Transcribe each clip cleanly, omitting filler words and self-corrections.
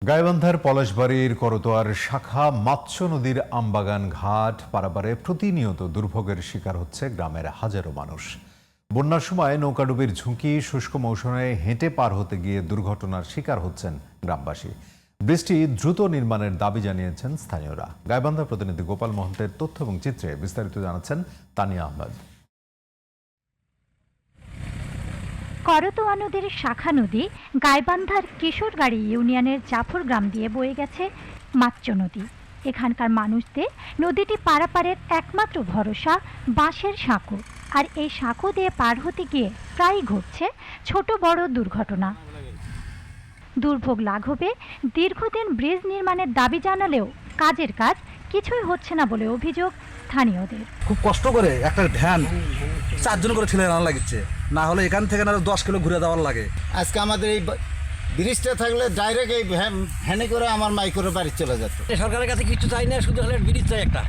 গাইবান্ধার পলাশবাড়ির করতোয়ার শাখা মাৎস্য নদীর আমবাগান ঘাট পারাপারে প্রতিনিয়ত দুর্ভোগের শিকার হচ্ছে গ্রামের হাজারো মানুষ। বন্যার সময় নৌকাডুবির ঝুঁকি, শুষ্ক মৌসুমে হেঁটে পার হতে গিয়ে দুর্ঘটনার শিকার হচ্ছেন গ্রামবাসী। বৃষ্টি দ্রুত নির্মাণের দাবি জানিয়েছেন স্থানীয়রা। গাইবান্ধা প্রতিনিধি গোপাল মহন্তের তথ্য এবং চিত্রে বিস্তারিত জানাচ্ছেন তানিয়া আহমেদ। করতোয়া নদীর শাখা নদী গাইবান্ধার কিশোরগাড়ি ইউনিয়নের জাফর গ্রাম দিয়ে বয়ে গেছে মাৎস্য নদী। এখানকার মানুষদের নদীটি পারাপারের একমাত্র ভরসা বাঁশের সাঁকো, আর এই সাঁকো দিয়ে পার হতে গিয়ে প্রায়ই ঘটছে ছোট বড় দুর্ঘটনা। দুর্ভোগ লাঘবে দীর্ঘদিন ব্রিজ নির্মাণের দাবি জানালেও কাজের কাজ কিছুই হচ্ছে না বলে অভিযোগ স্থানীয়দের। খুব কষ্ট করে একটা ভ্যান 4 জন করে ঠেলে আনা লাগছে, না হলে এখান থেকে না 10 কিলো ঘুরে দেওয়ার লাগে। আজকে আমাদের এই ব্রিজটা থাকলে ডাইরেক্ট এই ভ্যানে করে আমার মাইক্রো বাড়ি চলে যেত। সরকারের কাছে কিছু চাই না, শুধু হলে ব্রিজ চাই একটা।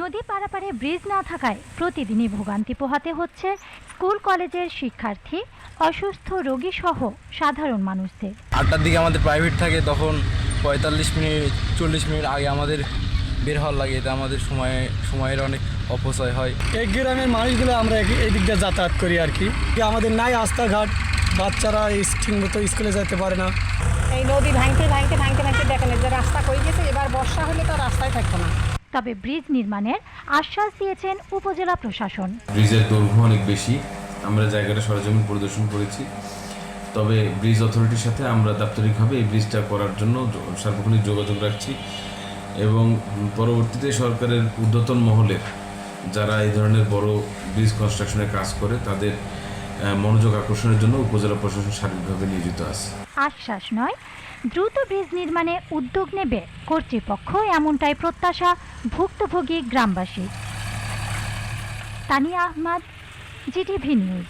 নদী পারাপারে ব্রিজ না থাকায় প্রতিদিনই ভোগান্তি পোহাতে হচ্ছে স্কুল কলেজের শিক্ষার্থী, অসুস্থ রোগী সহ সাধারণ মানুষদের। 8টার দিকে আমাদের প্রাইভেট থাকে, তখন 45 মিনিট 40 মিনিট আগে আমাদের বের হওয়ার লাগে, এতে আমাদের সময়ের অনেক অপচয় হয়। এই গ্রামের মানুষগুলো আমরা এই দিক দিয়ে যাতায়াত করি আর কি। আমাদের নাই রাস্তাঘাট, বাচ্চারা ঠিক মতো স্কুলে যেতে পারে না। এই নদী ভাঙতে দেখেন যে রাস্তা কই গেছে, এবার বর্ষা হলে তো রাস্তায় থাকতো না। তবে ব্রিজ নির্মাণের আশ্বাস দিয়েছেন উপজেলা প্রশাসন। ব্রিজের দৈর্ঘ্য অনেক বেশি, আমরা জায়গাটা সরেজমিন পরিদর্শন করেছি। তবে ব্রিজ অথরিটির সাথে আমরা দাপ্তরিকভাবে এই ব্রিজটা করার জন্য সার্বক্ষণিক যোগাযোগ রাখছি এবং পরবর্তীতে সরকারের ঊর্ধ্বতন মহলের যারা এই ধরনের বড় ব্রিজ কনস্ট্রাকশনের কাজ করে তাদের মনোযোগ আকর্ষণের জন্য উপজেলা প্রশাসন সার্বিকভাবে নিয়োজিত আছে। আশ্বাস নয়, দ্রুত ব্রিজ নির্মাণে উদ্যোগ নেবে কর্তৃপক্ষ, এমনটাই প্রত্যাশা ভুক্তভোগী গ্রামবাসী। Tania Ahmed, GTV news.